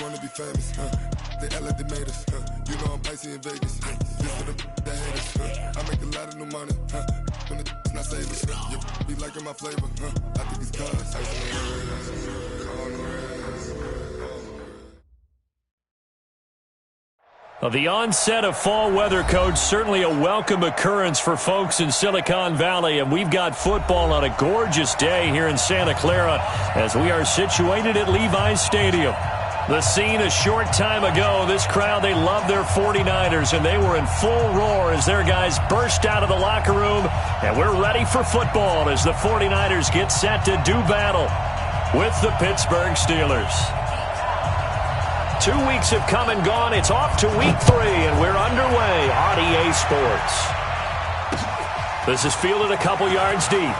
wanna be famous, they act like they made us, you know I'm icy in Vegas, this for the that hate us, I make a lot of new money, when the not savers, you be liking my flavor, I think it's cause ice on the Well, the onset of fall weather, Coach, certainly a welcome occurrence for folks in Silicon Valley, and we've got football on a gorgeous day here in Santa Clara as we are situated at Levi's Stadium. The scene a short time ago, this crowd, they love their 49ers, and they were in full roar as their guys burst out of the locker room, and we're ready for football as the 49ers get set to do battle with the Pittsburgh Steelers. 2 weeks have come and gone. It's off to week 3, and we're underway on EA Sports. This is fielded a couple yards deep.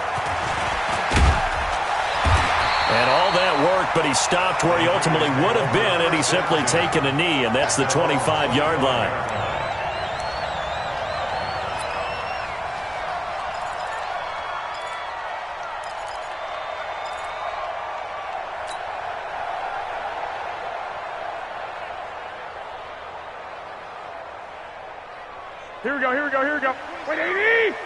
And all that work, but he stopped where he ultimately would have been had he simply taken a knee, and that's the 25-yard line. Here we go, here we go, here we go. Wait, 80!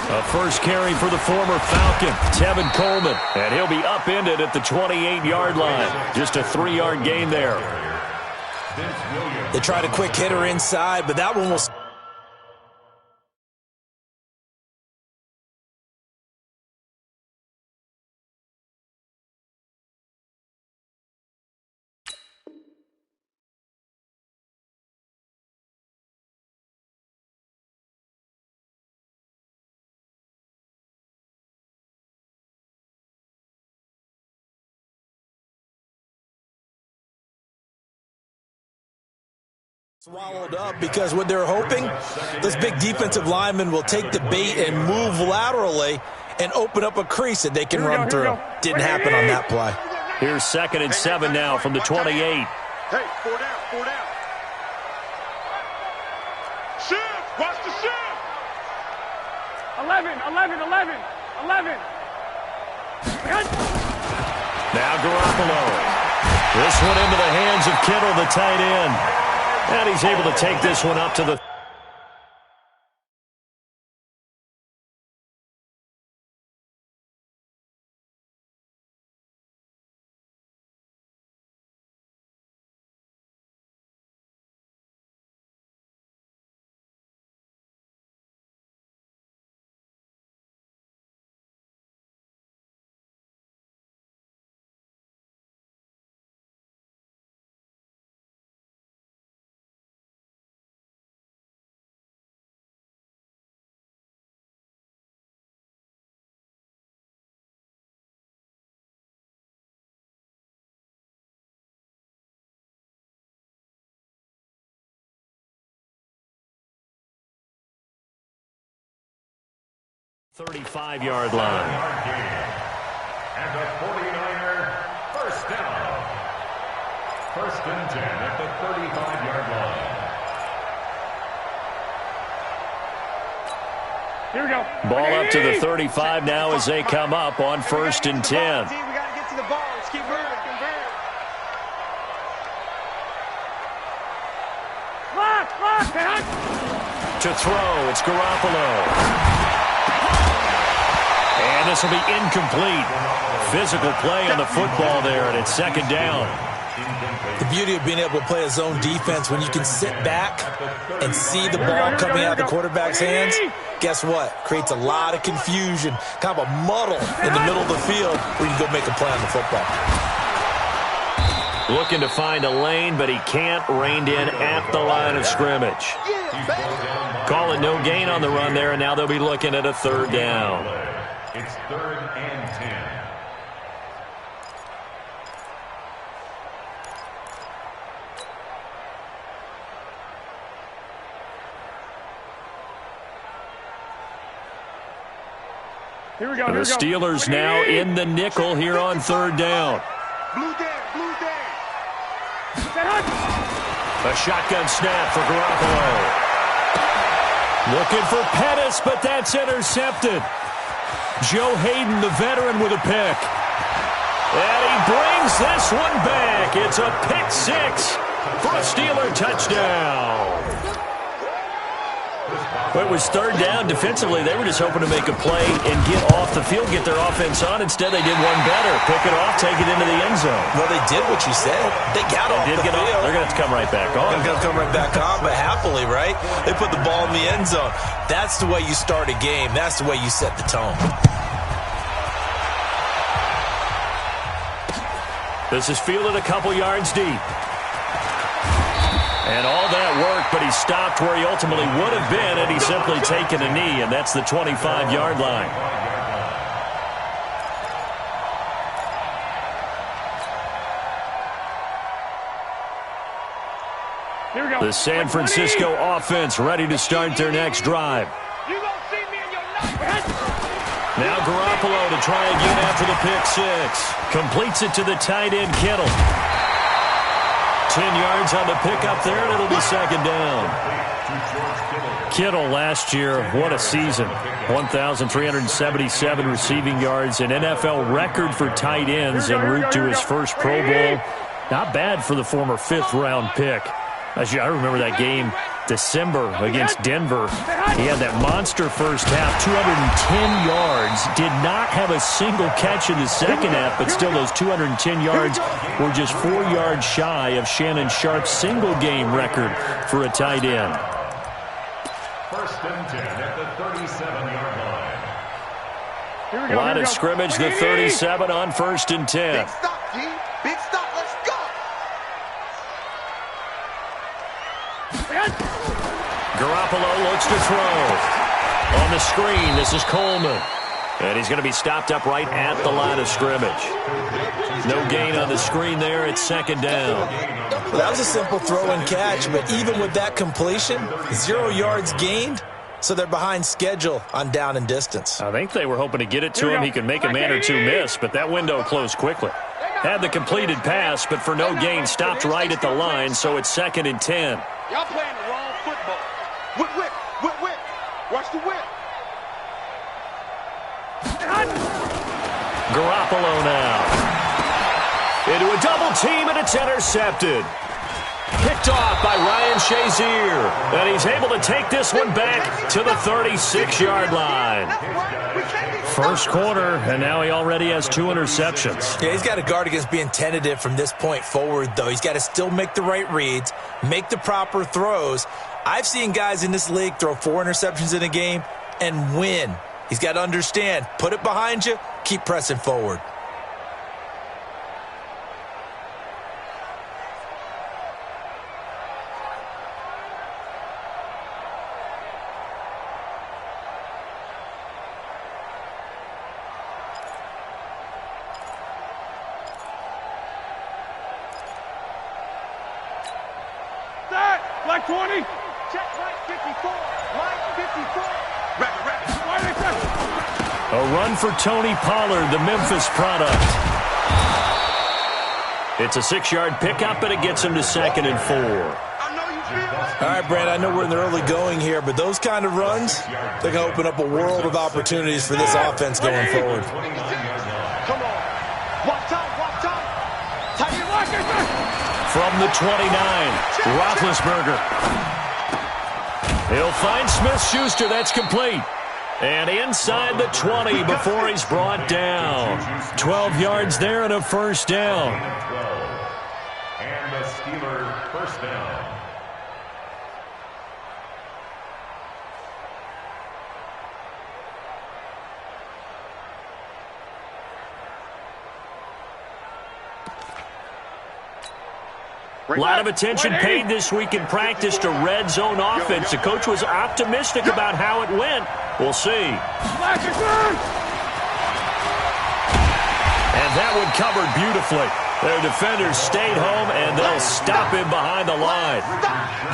A first carry for the former Falcon, Tevin Coleman. And he'll be upended at the 28-yard line. Just a 3-yard gain there. They tried a quick hitter inside, but that one was... swallowed up because what they're hoping, those big defensive linemen will take the bait and move laterally and open up a crease that they can run through. Didn't happen on that play. Here's 2nd and 7 now from the 28. Hey, 4 down, 4 down. Shift, watch the shift. 11. Now Garoppolo. This one into the hands of Kittle, the tight end. And he's able to take this one up to the... ...35-yard line. And the 49er first down. 1st and 10 at the 35-yard line. Here we go. Ball up to the 35 now as they come up on 1st and 10. We got to get to the ball. Let's keep moving. To throw, it's Garoppolo. And this will be incomplete. Physical play on the football there, and it's 2nd down. The beauty of being able to play a zone defense, when you can sit back and see the ball coming out of the quarterback's hands, guess what? Creates a lot of confusion, kind of a muddle in the middle of the field where you can go make a play on the football. Looking to find a lane, but he can't. Reined in at the line of scrimmage. Call it no gain on the run there, and now they'll be looking at a 3rd down. It's 3rd and 10. Here we go. The Steelers now in the nickel here on 3rd down. Blue down. A shotgun snap for Garoppolo. Looking for Pettis, but that's intercepted. Joe Hayden, the veteran, with a pick. And he brings this one back. It's a pick six for a Steeler touchdown. It was third down. Defensively, they were just hoping to make a play and get off the field, get their offense on. Instead, they did one better. Pick it off, take it into the end zone. Well, they did what you said. They got off the field. They're going to have to come right back on. They're going to come right back on, but happily, right? They put the ball in the end zone. That's the way you start a game. That's the way you set the tone. This is fielded a couple yards deep. And all that work, but he stopped where he ultimately would have been, and he's simply taken a knee, and that's the 25-yard line. Here we go. The San Francisco offense ready to start their next drive. You gonna see me in your night. Now Garoppolo to try again after the pick six. Completes it to the tight end, Kittle. 10 yards on the pickup there, and it'll be second down. Kittle last year, what a season. 1,377 receiving yards, an NFL record for tight ends en route to his first Pro Bowl. Not bad for the former fifth-round pick. I remember that game, December, against Denver. He had that monster first half, 210 yards. Did not have a single catch in the second half, but still those 210 yards were just 4 yards shy of Shannon Sharp's single-game record for a tight end. First and 10 at the 37-yard line. Line of scrimmage, the 37 on first and 10. Big stop, G. Big stop. Let's go. Garoppolo looks to throw. On the screen, this is Coleman. And he's going to be stopped up right at the line of scrimmage. No gain on the screen there. It's second down. Well, that was a simple throw and catch, but even with that completion, 0 yards gained, so they're behind schedule on down and distance. I think they were hoping to get it to him. He could make a man or two miss, but that window closed quickly. Had the completed pass, but for no gain, stopped right at the line, so it's second and 10. Y'all playing the wrong football. Whip, whip, whip, whip. Watch the whip. Garoppolo now. Into a double team, and it's intercepted. Picked off by Ryan Shazier. And he's able to take this one back to the 36-yard line. First quarter, and now he already has 2 interceptions. Yeah, he's got to guard against being tentative from this point forward, though. He's got to still make the right reads, make the proper throws. I've seen guys in this league throw 4 interceptions in a game and win. He's got to understand, put it behind you, keep pressing forward. Like 20. Check right 54. Line 54. Rapid. Why are they pressing? A run for Tony Pollard, the Memphis product. It's a 6-yard pickup, and it gets him to second and 4. I know you feel. All right, Brad, I know we're in the early going here, but those kind of runs, they're going to open up a world of opportunities for this offense going forward. Come on. Walk time. Tight end lock. From the 29, Roethlisberger. He'll find Smith-Schuster. That's complete. And inside the 20 before he's brought down. 12 yards there and a first down. And the Steelers first down. A lot of attention paid this week in practice to red zone offense. The coach was optimistic about how it went. We'll see. And that one covered beautifully. Their defenders stayed home, and they'll stop him behind the line.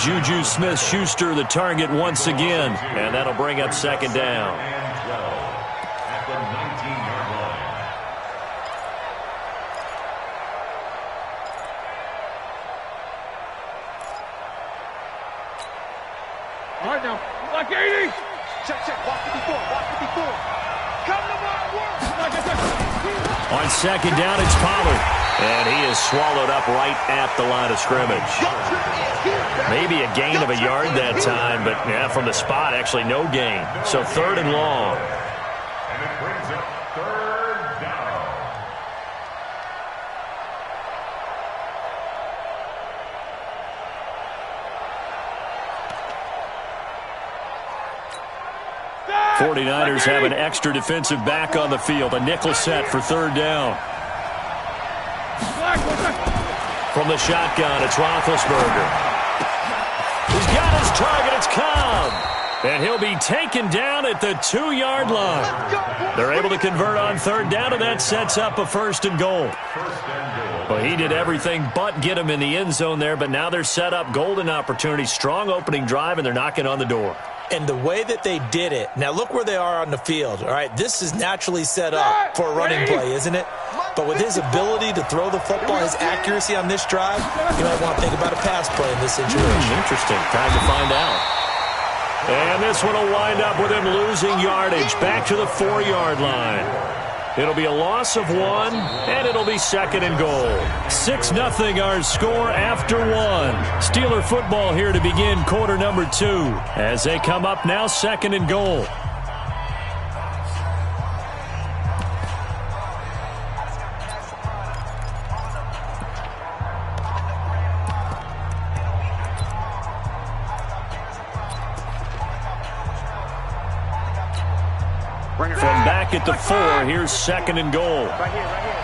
Juju Smith-Schuster the target once again, and that'll bring up second down. And 12 at the 19-yard line. All right now. Like 80. Check. Walk 54. On second down, it's Pollard. And he is swallowed up right at the line of scrimmage. Maybe a gain of a yard that time, but yeah, from the spot, actually no gain. So 3rd and long. And it brings up 3rd down. '49ers have an extra defensive back on the field. A nickel set for 3rd down. From the shotgun, it's Roethlisberger. He's got his target. It's Cobb. And he'll be taken down at the 2-yard line. They're able to convert on 3rd down, and that sets up a 1st and goal. Well, he did everything but get him in the end zone there, but now they're set up. Golden opportunity, strong opening drive, and they're knocking on the door. And the way that they did it, now look where they are on the field, all right? This is naturally set up for a running play, isn't it? But with his ability to throw the football, his accuracy on this drive, you might want to think about a pass play in this situation. Interesting. Time to find out. And this one will wind up with him losing yardage back to the 4-yard line. It'll be a loss of 1, and it'll be 2nd and goal. 6-0 our score after 1. Steeler football here to begin quarter number 2 as they come up now 2nd and goal. From back at the 4, here's 2nd and goal. Right here, right here.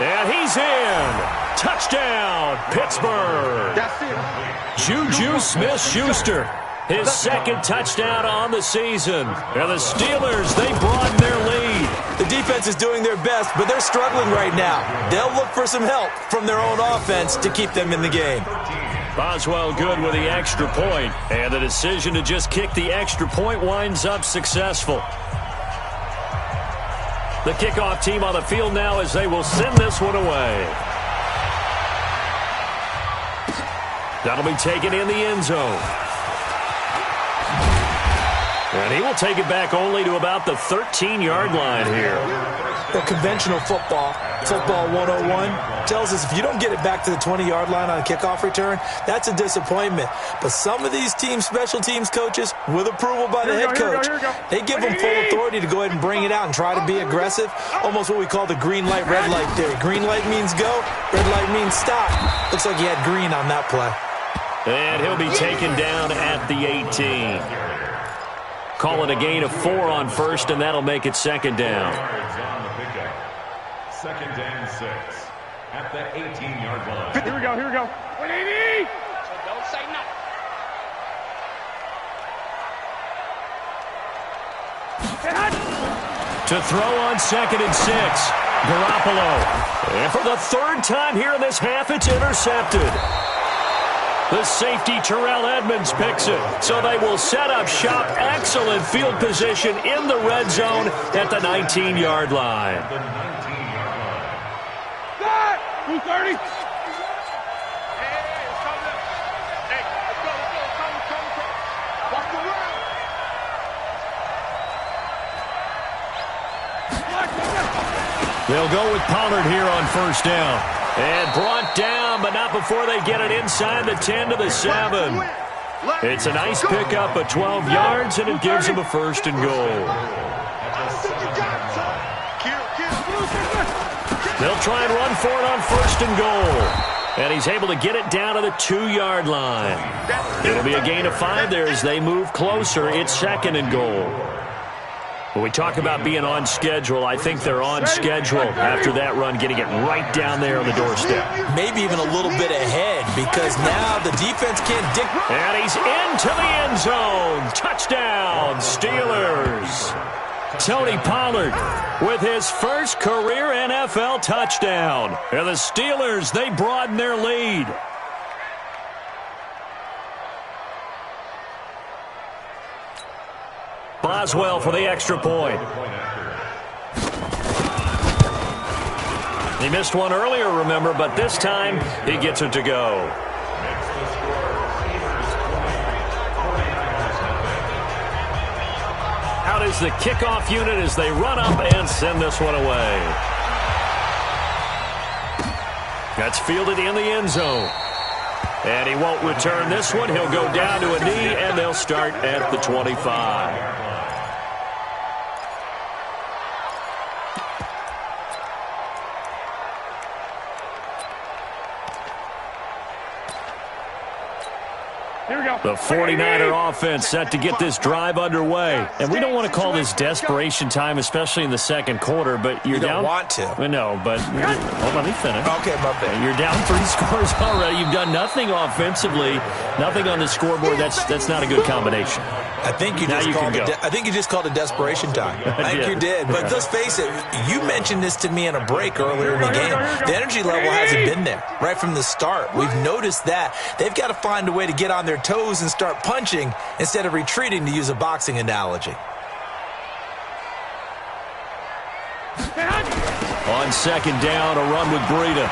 And he's in. Touchdown, Pittsburgh. That's it. Juju Smith-Schuster, his 2nd touchdown on the season. And the Steelers, they broaden their lead. The defense is doing their best, but they're struggling right now. They'll look for some help from their own offense to keep them in the game. Boswell good with the extra point, and the decision to just kick the extra point winds up successful. The kickoff team on the field now as they will send this one away. That'll be taken in the end zone. And he will take it back only to about the 13-yard line here. The conventional football 101, tells us if you don't get it back to the 20-yard line on a kickoff return, that's a disappointment. But some of these team special teams coaches, with approval by the head coach, they give them full authority to go ahead and bring it out and try to be aggressive, almost what we call the green light, red light theory. Green light means go, red light means stop. Looks like he had green on that play. And he'll be taken down at the 18. Call it a gain of 4 on 1st, and that'll make it 2nd down. 2nd and 6 at the 18-yard line. Here we go, here we go. 180! So don't say nothing. To throw on 2nd and 6. Garoppolo. And for the 3rd time here in this half, it's intercepted. The safety, Terrell Edmonds, picks it. So they will set up shop. Excellent field position in the red zone at the 19-yard line. 230. They'll go with Pollard here on 1st down. And brought down, but not before they get it inside the 10 to the 7. It's a nice pickup of 12 yards, and it gives them a 1st and goal. They'll try and run for it on 1st and goal. And he's able to get it down to the 2-yard line. It'll be a gain of 5 there as they move closer. It's 2nd and goal. When we talk about being on schedule, I think they're on schedule after that run, getting it right down there on the doorstep. Maybe even a little bit ahead, because now the defense can't dictate. And he's into the end zone. Touchdown, Steelers. Tony Pollard with his first career NFL touchdown. And the Steelers, they broaden their lead. Boswell for the extra point. He missed one earlier, remember, but this time he gets it to go. is the kickoff unit as they run up and send this one away. That's fielded in the end zone. And he won't return this one. He'll go down to a knee, and they'll start at the 25. The 49er offense set to get this drive underway. And we don't want to call this desperation time, especially in the second quarter, but you're down. You don't want to. No, but hold on, let me finish. Okay, my bad. You're down 3 scores already. You've done nothing offensively, nothing on the scoreboard. That's not a good combination. I think you just called it desperation time. I think you did. But let's face it, you mentioned this to me in a break earlier in the game. The energy level hasn't been there right from the start. We've noticed that. They've got to find a way to get on their toes and start punching instead of retreating, to use a boxing analogy. On second down, a run with Breida.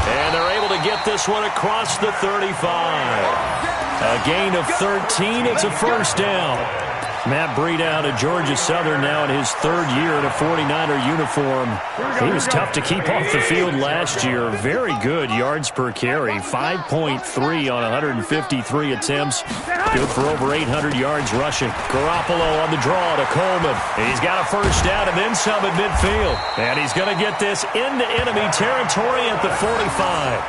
And they're able to get this one across the 35. A gain of 13. It's a first down. Matt Breida out of Georgia Southern now in his third year in a 49er uniform. He was tough to keep off the field last year. Very good yards per carry. 5.3 on 153 attempts. Good for over 800 yards rushing. Garoppolo on the draw to Coleman. He's got a first down and then some at midfield. And he's going to get this into enemy territory at the 45.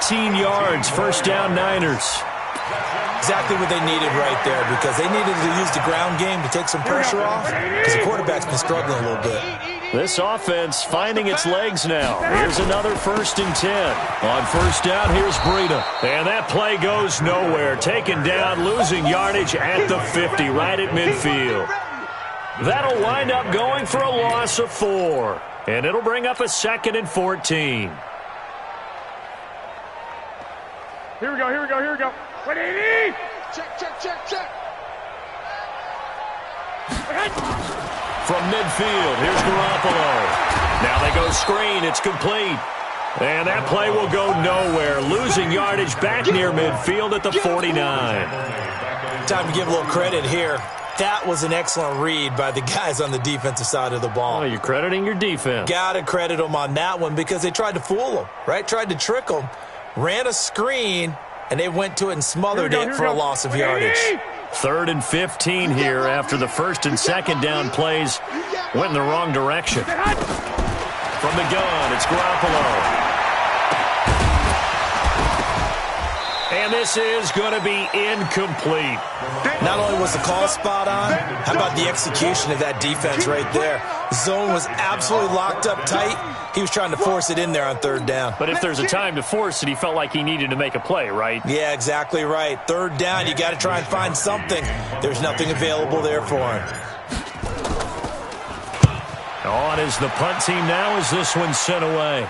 18 yards, first down Niners. Exactly what they needed right there, because they needed to use the ground game to take some pressure off, because the quarterback's been struggling a little bit. This offense finding its legs now. Here's another 1st and 10. On first down, here's Breida. And that play goes nowhere. Taken down, losing yardage at the 50, right at midfield. That'll wind up going for a loss of 4. And it'll bring up a 2nd and 14. Here we go. What do you need? Check. From midfield, here's Garoppolo. Now they go screen. It's complete. And that play will go nowhere. Losing yardage back near midfield at the 49. Time to give a little credit here. That was an excellent read by the guys on the defensive side of the ball. Oh, you're crediting your defense. Got to credit them on that one, because they tried to fool them, right? Tried to trick them. Ran a screen, and they went to it and smothered it for a loss of yardage. 3rd and 15 here after the 1st and 2nd down plays went in the wrong direction. From the gun, it's Garoppolo. And this is going to be incomplete. Not only was the call spot on, how about the execution of that defense right there? Zone was absolutely locked up tight. He was trying to force it in there on 3rd down. But if there's a time to force it, he felt like he needed to make a play, right? Yeah, exactly right. 3rd down, you got to try and find something. There's nothing available there for him. On is the punt team now as this one's sent away.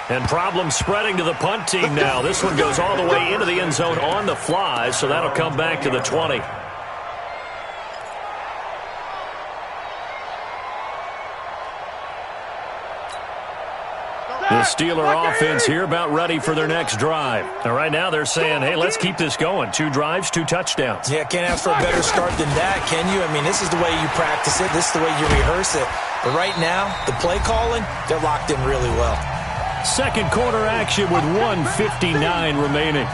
And problems spreading to the punt team now. This one goes all the way into the end zone on the fly, so that'll come back to the 20. The Steeler offense here about ready for their next drive. And right now they're saying, hey, let's keep this going. 2 drives, 2 touchdowns. Yeah, can't ask for a better start than that, can you? I mean, this is the way you practice it. This is the way you rehearse it. But right now, the play calling, they're locked in really well. Second quarter action with 1:59 remaining.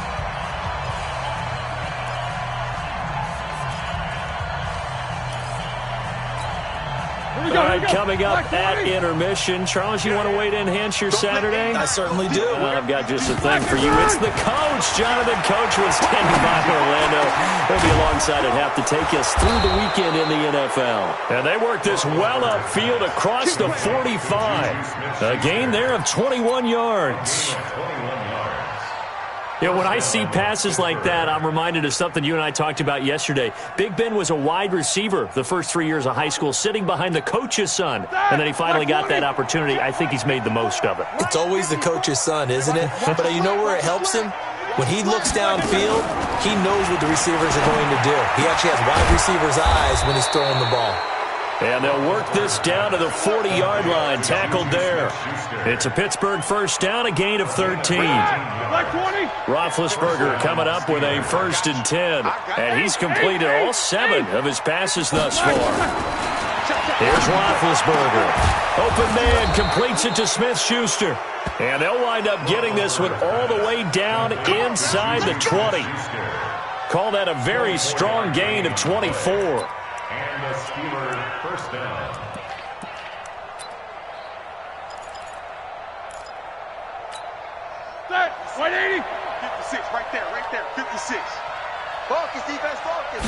All right, coming up at intermission. Charles, you want to wait to enhance your Saturday? I certainly do. Well, I've got just a thing for you. It's the coach. Jonathan Coachman standing by Orlando. He'll be alongside and have to take us through the weekend in the NFL. And they work this well upfield across the 45. A gain there of 21 yards. You know, when I see passes like that, I'm reminded of something you and I talked about yesterday. Big Ben was a wide receiver the first 3 years of high school, sitting behind the coach's son. And then he finally got that opportunity. I think he's made the most of it. It's always the coach's son, isn't it? But you know where it helps him? When he looks downfield, he knows what the receivers are going to do. He actually has wide receivers' eyes when he's throwing the ball. And they'll work this down to the 40-yard line, tackled there. It's a Pittsburgh first down, a gain of 13. Roethlisberger coming up with a 1st and 10. And he's completed all 7 of his passes thus far. Here's Roethlisberger. Open man completes it to Smith-Schuster. And they'll wind up getting this one all the way down inside the 20. Call that a very strong gain of 24. And the Steelers first down. Set. 180. 56, right there, 56. Focus, defense, focus.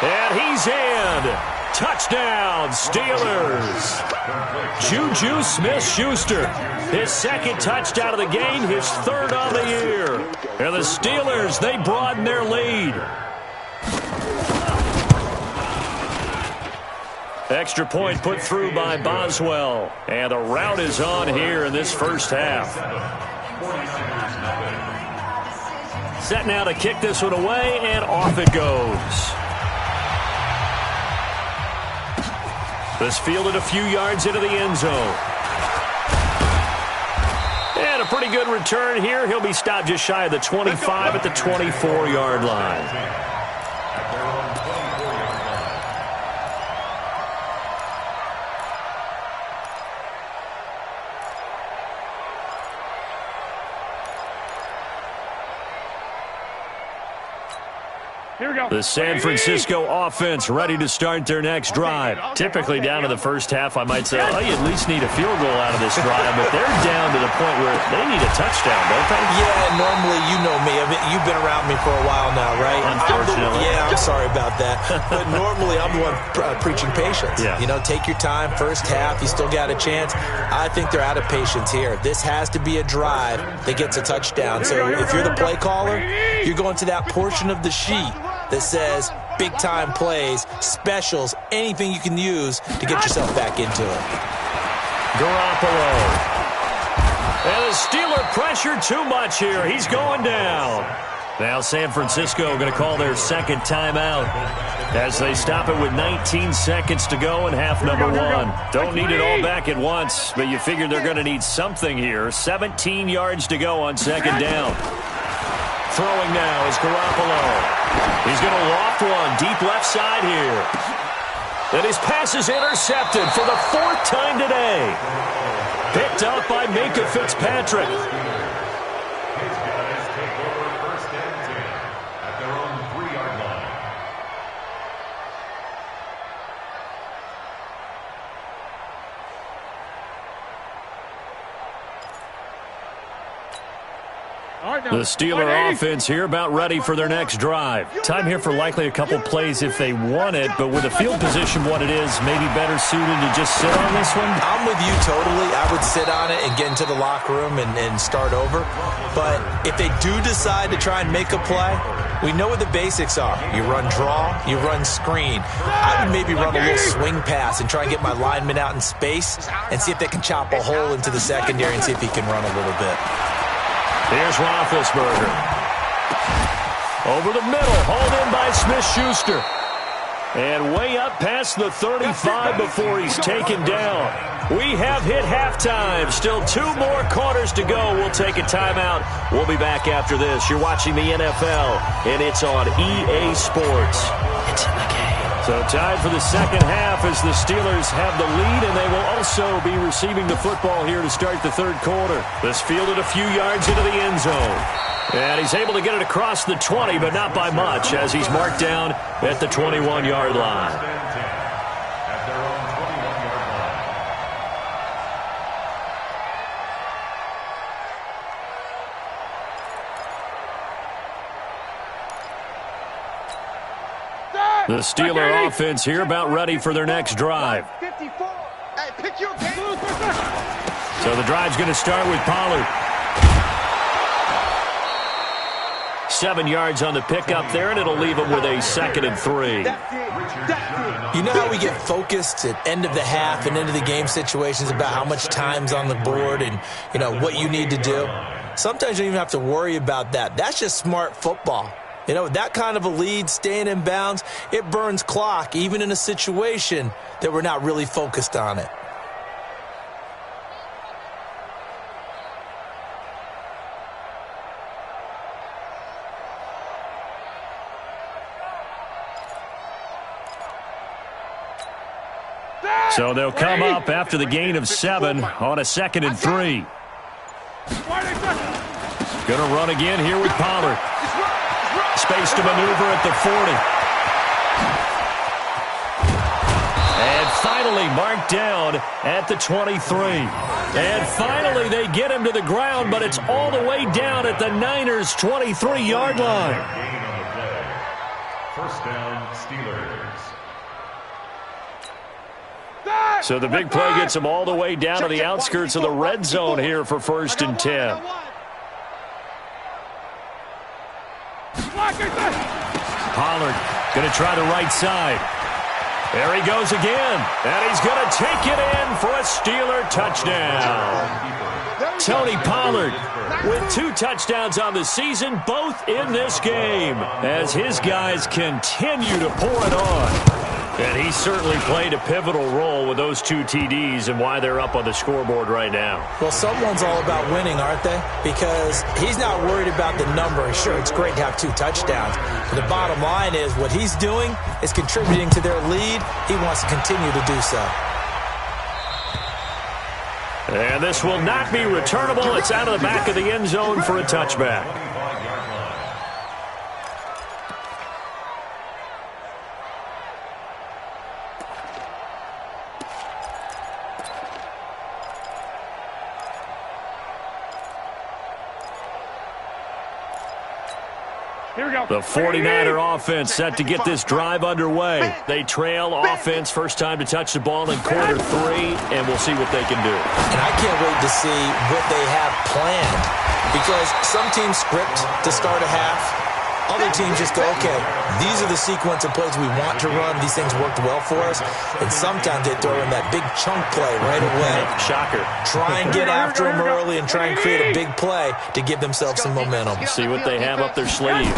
And he's in. Touchdown, Steelers. Juju Smith-Schuster. His 2nd touchdown of the game, his 3rd on the year. And the Steelers, they broaden their lead. Extra point put through by Boswell. And the rout is on here in this first half. Set now to kick this one away, and off it goes. This fielded a few yards into the end zone. And a pretty good return here. He'll be stopped just shy of the 25 at the 24-yard line. The San Francisco offense ready to start their next drive. Typically down to the first half, I might say, oh, you at least need a field goal out of this drive, but they're down to the point where they need a touchdown, don't they? Yeah, normally, you know me. You've been around me for a while now, right? Unfortunately. I'm sorry about that. But normally, I'm the one preaching patience. Yeah. You know, take your time. First half, you still got a chance. I think they're out of patience here. This has to be a drive that gets a touchdown. So if you're the play caller, you're going to that portion of the sheet that says big-time plays, specials, anything you can use to get yourself back into it. Garoppolo. And the Steeler pressure too much here. He's going down. Now San Francisco going to call their 2nd timeout as they stop it with 19 seconds to go in half number 1. Don't need it all back at once, but you figure they're going to need something here. 17 yards to go on 2nd down. Throwing now is Garoppolo. He's going to loft one deep left side here. And his pass is intercepted for the 4th time today. Picked up by Minkah Fitzpatrick. His guys take over 1st and 10 at their own 3-yard line. The Steeler offense here about ready for their next drive. Time here for likely a couple plays if they want it, but with the field position what it is, maybe better suited to just sit on this one? I'm with you totally. I would sit on it and get into the locker room and start over. But if they do decide to try and make a play, we know what the basics are. You run draw, you run screen. I would maybe run a little swing pass and try and get my lineman out in space and see if they can chop a hole into the secondary and see if he can run a little bit. Here's Roethlisberger. Over the middle, hauled in by Smith-Schuster. And way up past the 35 before he's taken down. We have hit halftime. Still 2 more quarters to go. We'll take a timeout. We'll be back after this. You're watching the NFL, and it's on EA Sports. It's in the game. So tied for the 2nd half as the Steelers have the lead, and they will also be receiving the football here to start the 3rd quarter. This fielded a few yards into the end zone. And he's able to get it across the 20, but not by much, as he's marked down at the 21-yard line. At their own 21-yard line. The Steeler offense here about ready for their next drive. 54. Hey, pick your game. So the drive's going to start with Pollard. 7 yards on the pickup there, and it'll leave him with a 2nd and 3. You know how we get focused at end of the half and into the game situations about how much time's on the board and, you know, what you need to do? Sometimes you don't even have to worry about that. That's just smart football. You know, that kind of a lead, staying in bounds, it burns clock, even in a situation that we're not really focused on it. So they'll come up after the gain of 7 on a 2nd and 3. Going to run again here with Pollard. Space to maneuver at the 40. And finally marked down at the 23. And finally they get him to the ground, but it's all the way down at the Niners' 23-yard line. Gain on the play. First down, Steelers. So the big play gets him all the way down to the outskirts of the red zone here for 1st and 10. Pollard going to try the right side. There he goes again. And he's going to take it in for a Steeler touchdown. Tony Pollard with 2 touchdowns on the season, both in this game, as his guys continue to pour it on. And he certainly played a pivotal role with those 2 TDs and why they're up on the scoreboard right now. Well, someone's all about winning, aren't they? Because he's not worried about the number. Sure, it's great to have 2 touchdowns. But the bottom line is what he's doing is contributing to their lead. He wants to continue to do so. And this will not be returnable. It's out of the back of the end zone for a touchback. The 49er offense set to get this drive underway. They trail offense, first time to touch the ball in quarter 3, and we'll see what they can do. And I can't wait to see what they have planned, because some teams script to start a half. Other teams just go, okay, these are the sequence of plays we want to run. These things worked well for us. And sometimes they throw in that big chunk play right away. Shocker. Try and get after them early and try and create a big play to give themselves some momentum. See what they have up their sleeve.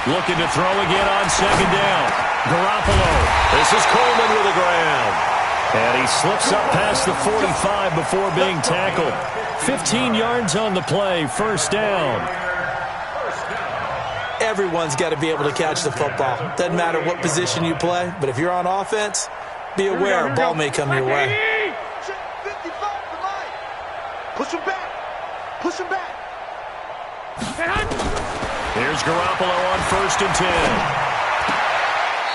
Looking to throw again on 2nd down. Garoppolo. This is Coleman with the ground. And he slips up past the 45 before being tackled. 15 yards on the play, 1st down. Everyone's got to be able to catch the football. Doesn't matter what position you play, but if you're on offense, be aware a ball may come your way. Push him back. Push him back. Here's Garoppolo on 1st and 10.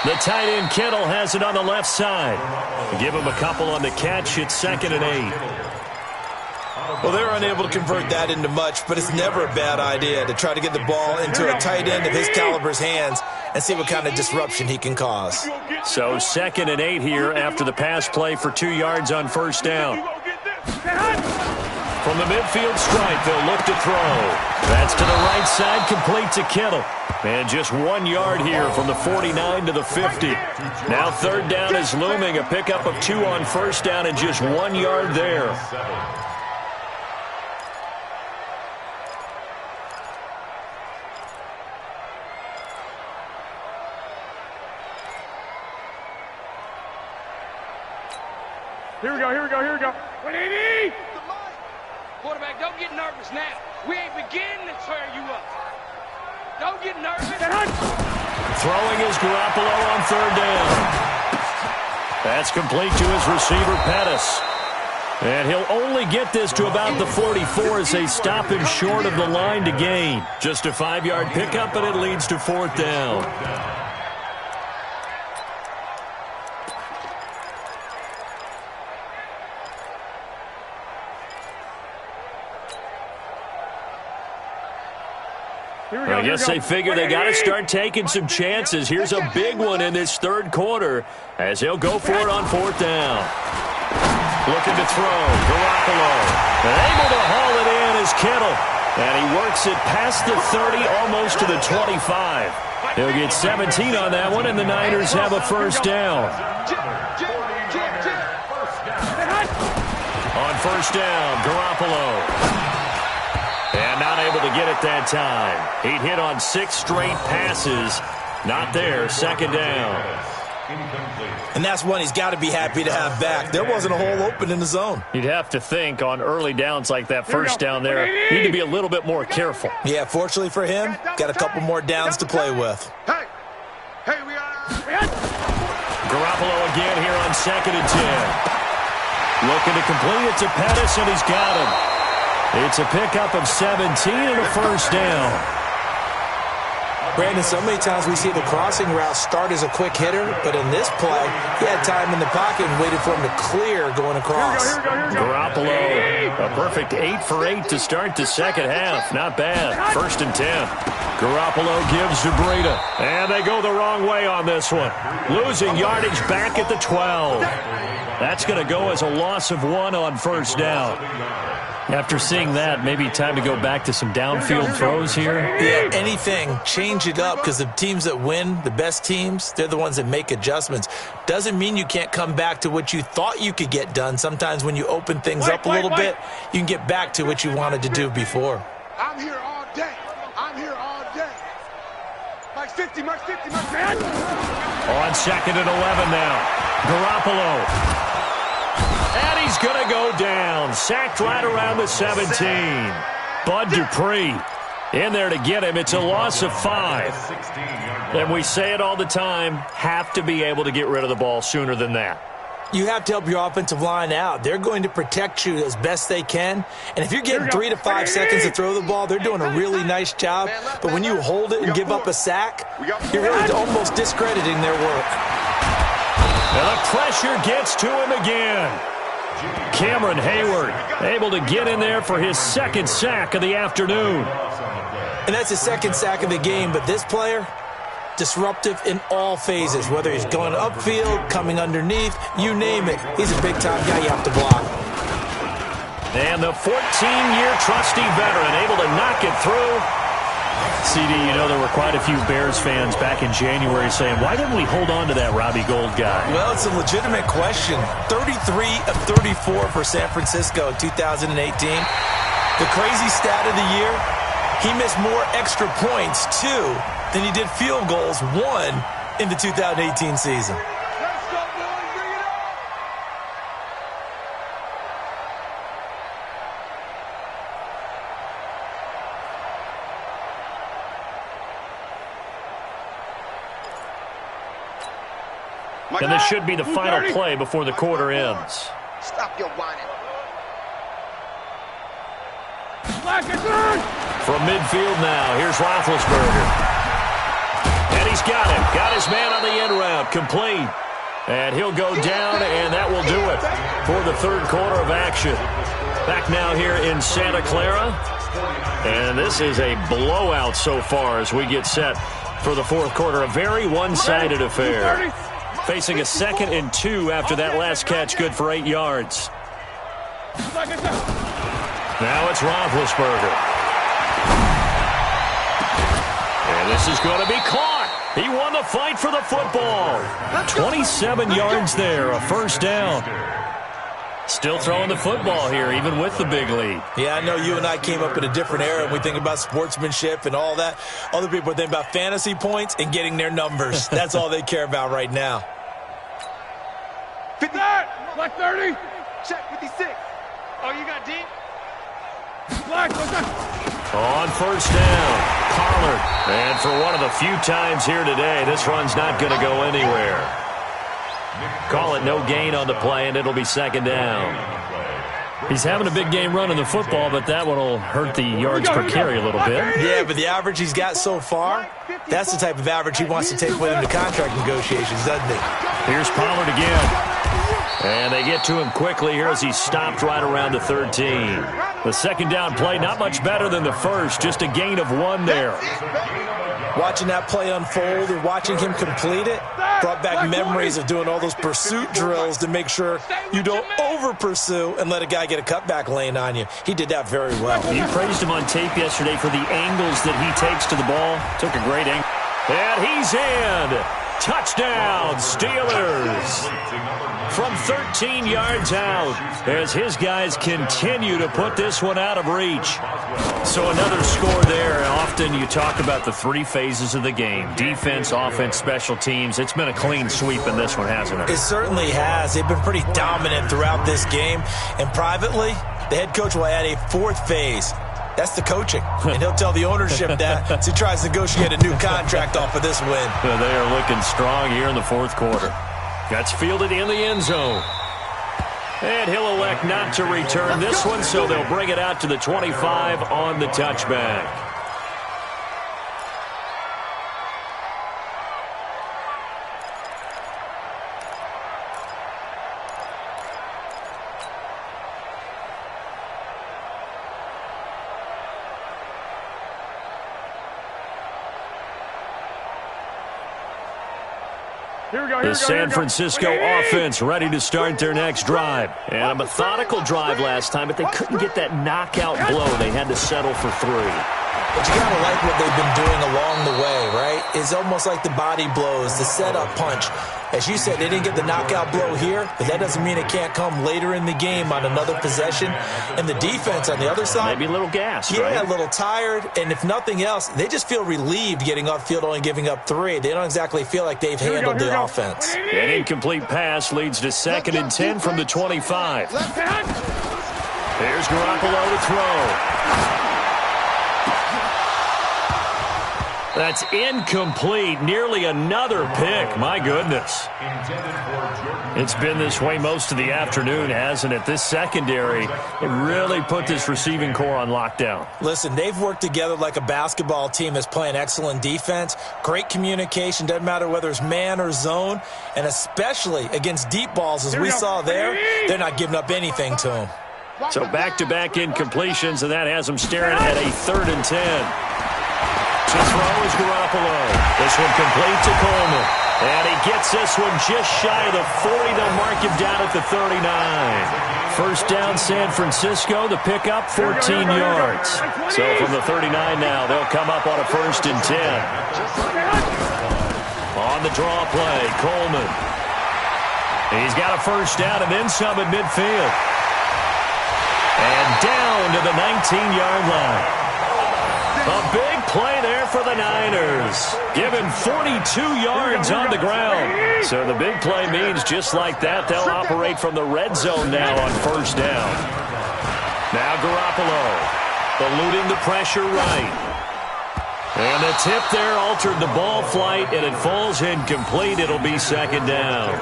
The tight end Kittle has it on the left side. Give him a couple on the catch. It's 2nd and 8. Well, they're unable to convert that into much, but it's never a bad idea to try to get the ball into a tight end of his caliber's hands and see what kind of disruption he can cause. So 2nd and 8 here after the pass play for 2 yards on 1st down. From the midfield stripe, they'll look to throw. That's to the right side, complete to Kittle. And just 1 yard here from the 49 to the 50. Now 3rd down is looming, a pickup of 2 on 1st down and just 1 yard there. Here we go. 180! Quarterback, don't get nervous now. We ain't beginning to tear you up. Don't get nervous. Throwing is Garoppolo on 3rd down. That's complete to his receiver, Pettis. And he'll only get this to about the 44 as they stop him short of the line to gain. Just a 5-yard pickup, and it leads to 4th down. I guess they figure they got to start taking some chances. Here's a big one in this 3rd quarter as they'll go for it on 4th down. Looking to throw. Garoppolo. Able to haul it in is Kittle. And he works it past the 30, almost to the 25. He'll get 17 on that one, and the Niners have a 1st down. On 1st down, Garoppolo. And not able to get it that time. He'd hit on 6 straight passes. Not there, second down. And that's one he's got to be happy to have back. There wasn't a hole open in the zone. You'd have to think on early downs like that first down there, need to be a little bit more careful. Yeah, fortunately for him, got a couple more downs to play with. Hey, we are. Garoppolo again here on 2nd and 10. Looking to complete it to Pettis, and he's got him. It's a pickup of 17 and a first down. Brandon, so many times we see the crossing route start as a quick hitter, but in this play, he had time in the pocket and waited for him to clear going across. Garoppolo, a perfect 8 for 8 to start the second half. Not bad. 1st and 10. Garoppolo gives to Breida, and they go the wrong way on this one. Losing yardage back at the 12. That's going to go as a loss of 1 on first down. After seeing that, maybe time to go back to some downfield throws here. Yeah, anything. Change it up, because the teams that win, the best teams, they're the ones that make adjustments. Doesn't mean you can't come back to what you thought you could get done. Sometimes when you open things up a little bit, you can get back to what you wanted to do before. I'm here all day. I'm here all day. Mike 50, Mike 50, Mike 50. On 2nd and 11 now. Garoppolo. And he's going to go down. Sacked right around the 17. Bud Dupree in there to get him. It's a loss of 5. And we say it all the time, have to be able to get rid of the ball sooner than that. You have to help your offensive line out. They're going to protect you as best they can. And if you're getting 3 to 5 seconds to throw the ball, they're doing a really nice job. But when you hold it and give up a sack, you're really almost discrediting their work. And the pressure gets to him again. Cameron Hayward able to get in there for his 2nd sack of the afternoon. And that's his 2nd sack of the game, but this player, disruptive in all phases, whether he's going upfield, coming underneath, you name it. He's a big-time guy you have to block. And the 14-year trusty veteran able to knock it through. CD, you know there were quite a few Bears fans back in January saying, why didn't we hold on to that Robbie Gould guy? Well, it's a legitimate question. 33 of 34 for San Francisco in 2018. The crazy stat of the year, he missed more extra points, 2, than he did field goals, 1, in the 2018 season. And this should be the final play before the quarter ends. Stop your whining. From midfield now, here's Roethlisberger. And he's got him. Got his man on the end route. Complete. And he'll go down, and that will do it for the 3rd quarter of action. Back now here in Santa Clara. And this is a blowout so far as we get set for the 4th quarter. A very one-sided affair. Facing a 2nd and 2 after that last catch, good for 8 yards. Now it's Roethlisberger. And this is going to be caught. He won the fight for the football. 27 yards there, a first down. Still throwing the football here, even with the big lead. Yeah, I know you and I came up in a different era, and we think about sportsmanship and all that. Other people think about fantasy points and getting their numbers. That's all they care about right now. 50. Black 30. Check 56. Oh, you got deep? Black, on first down, Pollard. And for one of the few times here today, this run's not going to go anywhere. Call it no gain on the play, and it'll be 2nd down. He's having a big game running the football, but that one will hurt the yards per carry a little bit. Yeah, but the average he's got so far, that's the type of average he wants to take with him to contract negotiations, doesn't he? Here's Pollard again. And they get to him quickly here as he's stopped right around the 13. The 2nd down play, not much better than the first, just a gain of 1 there. Watching that play unfold and watching him complete it brought back memories of doing all those pursuit drills to make sure you don't over-pursue and let a guy get a cutback lane on you. He did that very well. You praised him on tape yesterday for the angles that he takes to the ball. Took a great angle. And he's in. Touchdown, Steelers. From 13 yards out as his guys continue to put this one out of reach. So another score there. Often you talk about the three phases of the game. Defense, offense, special teams. It's been a clean sweep in this one, hasn't it? It certainly has. They've been pretty dominant throughout this game. And privately, the head coach will add a fourth phase. That's the coaching. And he'll tell the ownership that as he tries to negotiate a new contract off of this win. They are looking strong here in the fourth quarter. Gets fielded in the end zone. And he'll elect not to return this one, so they'll bring it out to the 25 on the touchback. The San Francisco offense ready to start their next drive. And a methodical drive last time, but they couldn't get that knockout blow. They had to settle for 3. But you got to like what they've been doing along the way, right? It's almost like the body blows, the setup punch. As you said, they didn't get the knockout blow here, but that doesn't mean it can't come later in the game on another possession. And the defense on the other side, maybe a little gassed, yeah, right? A little tired. And if nothing else, they just feel relieved getting off field, only giving up 3. They don't exactly feel like they've handled the offense. An incomplete pass leads to 2nd and 10 from the 25. Here's Garoppolo to throw. That's incomplete. Nearly another pick. My goodness. It's been this way most of the afternoon, hasn't it? This secondary, it really put this receiving core on lockdown. Listen, they've worked together like a basketball team that's playing excellent defense. Great communication. Doesn't matter whether it's man or zone. And especially against deep balls, as we saw there, they're not giving up anything to them. So back-to-back incompletions, and that has them staring at a 3rd and 10. To throw is Garoppolo. This one complete to Coleman. And he gets this one just shy of the 40. They'll mark him down at the 39. First down, San Francisco. The pickup, 14 yards. So from the 39 now, they'll come up on a 1st and 10. On the draw play, Coleman. He's got a first down and then some at midfield. And down to the 19-yard line. A big play there for the Niners. Given 42 yards on the ground. So the big play means just like that, they'll operate from the red zone now on 1st down. Now Garoppolo eluding the pressure right. And the tip there altered the ball flight, and it falls incomplete. It'll be 2nd down.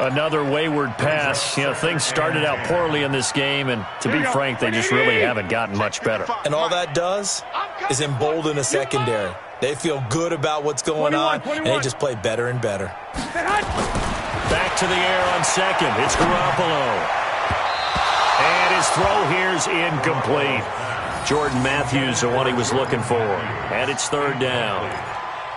Another wayward pass. You know, things started out poorly in this game, and to be frank, they just really haven't gotten much better. And all that does is embolden the secondary. They feel good about what's going on, and they just play better and better. Back to the air on 2nd. It's Garoppolo. And his throw here's incomplete. Jordan Matthews, the one he was looking for. And it's 3rd down.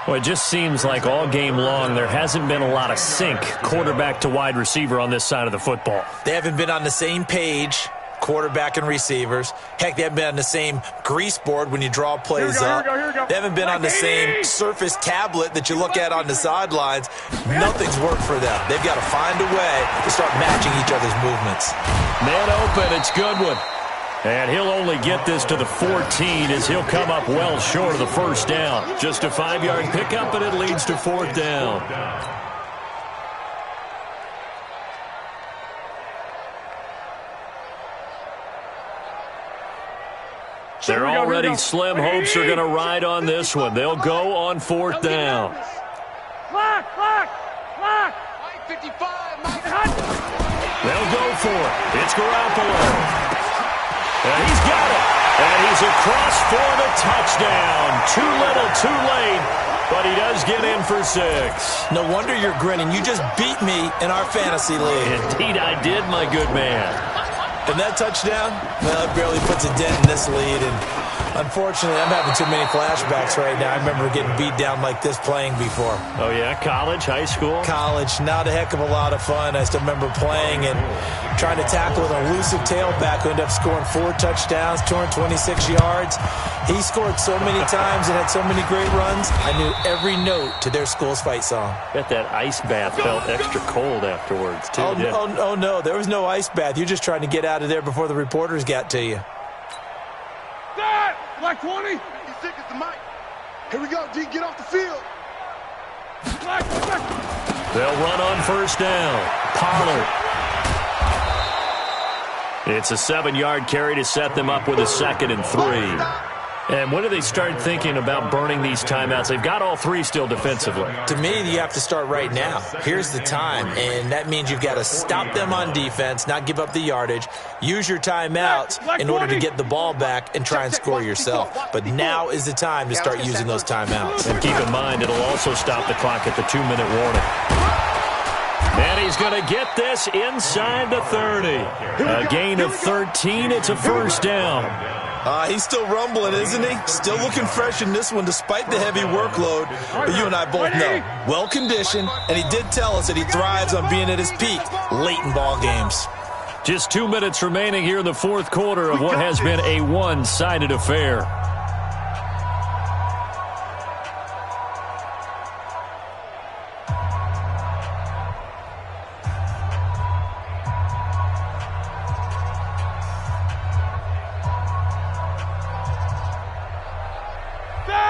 Well, it just seems like all game long there hasn't been a lot of sync quarterback to wide receiver on this side of the football. They haven't been on the same page, quarterback and receivers. Heck, they haven't been on the same grease board when you draw plays up. They haven't been on the same Surface tablet that you look at on the sidelines. Nothing's worked for them. They've got to find a way to start matching each other's movements. Man open, it's Goodwin. And he'll only get this to the 14 as he'll come up well short of the 1st down. Just a 5-yard pickup, and it leads to 4th down. They're already slim hopes are going to ride on this one. They'll go on 4th down. Lock! 55, They'll go for it. It's Garoppolo. And he's got it. And he's across for the touchdown. Too little, too late. But he does get in for 6. No wonder you're grinning. You just beat me in our fantasy league. Indeed I did, my good man. And that touchdown, well, it barely puts a dent in this lead. And Unfortunately, I'm having too many flashbacks right now. I remember getting beat down like this playing before. Oh, yeah? College, high school? College, not a heck of a lot of fun. I still remember playing and trying to tackle an elusive tailback who ended up scoring 4 touchdowns, 226 yards. He scored so many times and had so many great runs, I knew every note to their school's fight song. Bet that ice bath felt extra cold afterwards, too. Oh, no, there was no ice bath. You're just trying to get out of there before the reporters got to you. That! Like 20? He's sick as the mic. Here we go, D. Get off the field. They'll run on first down. Pollard. It's a 7-yard carry to set them up with a 2nd and 3. And when do they start thinking about burning these timeouts? They've got all 3 still defensively. To me, you have to start right now. Here's the time, and that means you've got to stop them on defense, not give up the yardage, use your timeouts in order to get the ball back and try and score yourself. But now is the time to start using those timeouts. And keep in mind, it'll also stop the clock at the 2-minute warning. And he's going to get this inside the 30. A gain of 13. It's a first down. He's still rumbling, isn't he? Still looking fresh in this one despite the heavy workload. But you and I both know, well-conditioned, and he did tell us that he thrives on being at his peak late in ball games. Just 2 minutes remaining here in the fourth quarter of what has been a one-sided affair.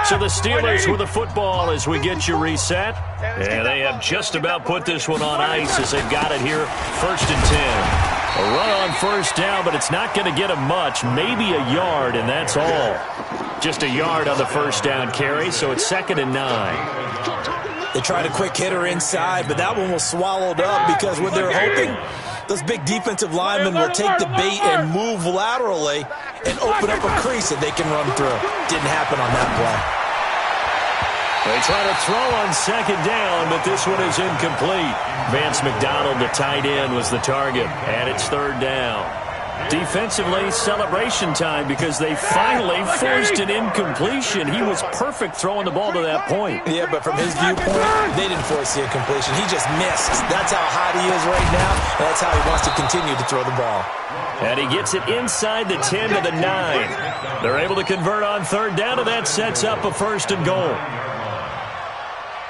So the Steelers with the football as we get you reset. And they have just about put this one on ice as they've got it here. 1st and 10. A run on first down, but it's not going to get them much. Maybe a yard, and that's all. Just a yard on the first down carry, so it's 2nd and 9. They tried a quick hitter inside, but that one was swallowed up because what they're hoping, those big defensive linemen will take the bait and move laterally and open up a crease that they can run through. Didn't happen on that play. They try to throw on 2nd down, but this one is incomplete. Vance McDonald, the tight end, was the target, and it's 3rd down. Defensively, celebration time because they finally forced an incompletion. He was perfect throwing the ball to that point. Yeah, but from his viewpoint, they didn't force the incompletion. He just missed. That's how hot he is right now, and that's how he wants to continue to throw the ball. And he gets it inside the 10 to the 9. They're able to convert on 3rd down, and that sets up a 1st and goal.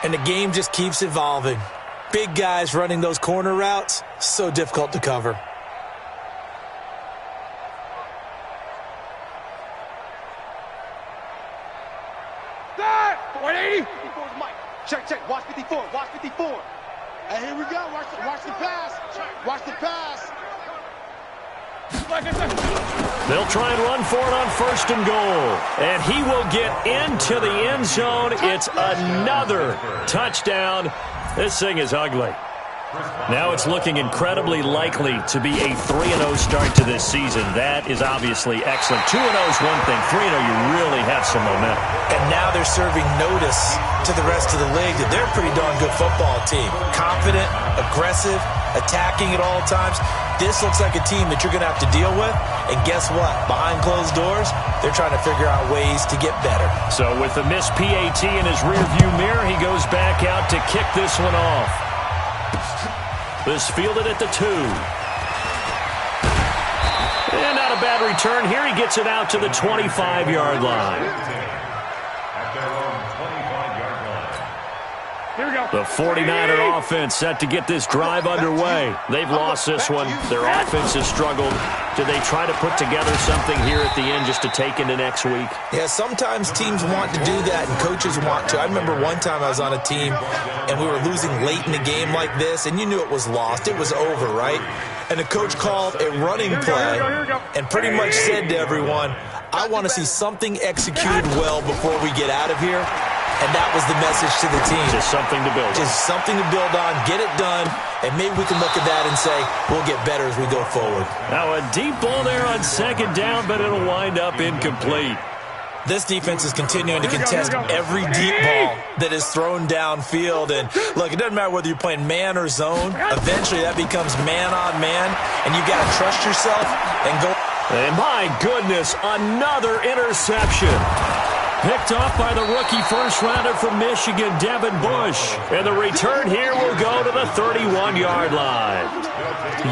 And the game just keeps evolving. Big guys running those corner routes, so difficult to cover. That! 180! Check. Watch 54. Watch 54. And here we go. Watch the pass. Watch the pass. They'll try and run for it on 1st and goal. And he will get into the end zone. It's another touchdown. This thing is ugly. Now it's looking incredibly likely to be a 3-0 start to this season. That is obviously excellent. 2-0 is one thing. 3-0, you really have some momentum. And now they're serving notice to the rest of the league that they're a pretty darn good football team. Confident, aggressive, attacking at all times. This looks like a team that you're going to have to deal with. And guess what? Behind closed doors, they're trying to figure out ways to get better. So with the missed PAT in his rearview mirror, he goes back out to kick this one off. This fielded at the 2. And not a bad return. Here he gets it out to the 25-yard line. At their own 25-yard line. Here we go. The 49er offense set to get this drive underway. They've lost this one. Their offense has struggled. Do they try to put together something here at the end just to take into next week? Yeah, sometimes teams want to do that and coaches want to. I remember one time I was on a team and we were losing late in the game like this, and you knew it was lost. It was over, right? And the coach called a running play and pretty much said to everyone, I want to see something executed well before we get out of here. And that was the message to the team. Just something to build on. Just something to build on, get it done, and maybe we can look at that and say, we'll get better as we go forward. Now a deep ball there on 2nd down, but it'll wind up incomplete. This defense is continuing to contest every deep ball that is thrown downfield. And look, it doesn't matter whether you're playing man or zone. Eventually that becomes man on man, and you got to trust yourself and go. And my goodness, another interception. Picked off by the rookie first-rounder from Michigan, Devin Bush. And the return here will go to the 31-yard line.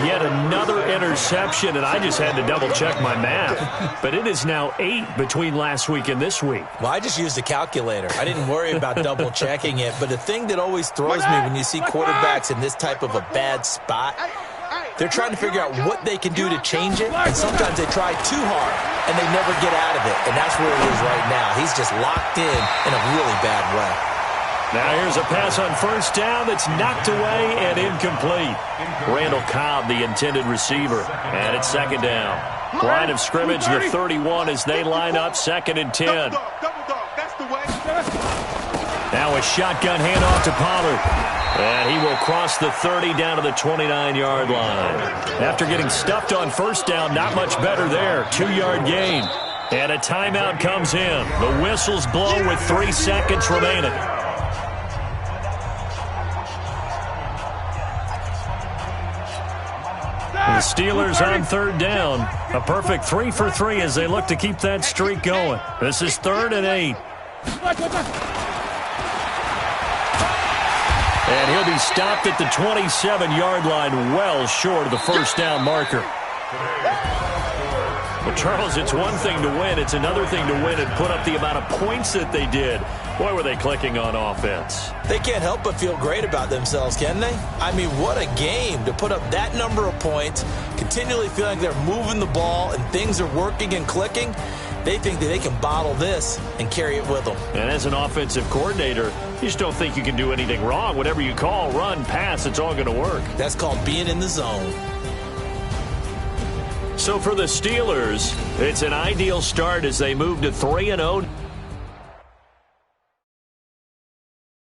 Yet another interception, and I just had to double-check my math. But it is now 8 between last week and this week. Well, I just used a calculator. I didn't worry about double-checking it. But the thing that always throws me when you see quarterbacks in this type of a bad spot, they're trying to figure out what they can do to change it, and sometimes they try too hard, and they never get out of it, and that's where he is right now. He's just locked in a really bad way. Now here's a pass on first down that's knocked away and incomplete. Randall Cobb, the intended receiver, and it's second down. Line of scrimmage, the 31 as they line up, 2nd and 10. Double dog, that's the way. Now a shotgun handoff to Pollard. And he will cross the 30 down to the 29-yard line. After getting stuffed on first down, not much better there. 2-yard gain. And a timeout comes in. The whistles blow with 3 seconds remaining. The Steelers on 3rd down. A perfect 3 for 3 as they look to keep that streak going. This is 3rd and 8. And he'll be stopped at the 27-yard line, well short of the first down marker. Well, Charles, it's one thing to win. It's another thing to win and put up the amount of points that they did. Boy, were they clicking on offense. They can't help but feel great about themselves, can they? I mean, what a game to put up that number of points, continually feeling like they're moving the ball and things are working and clicking. They think that they can bottle this and carry it with them. And as an offensive coordinator, you just don't think you can do anything wrong. Whatever you call, run, pass, it's all going to work. That's called being in the zone. So for the Steelers, it's an ideal start as they move to 3-0.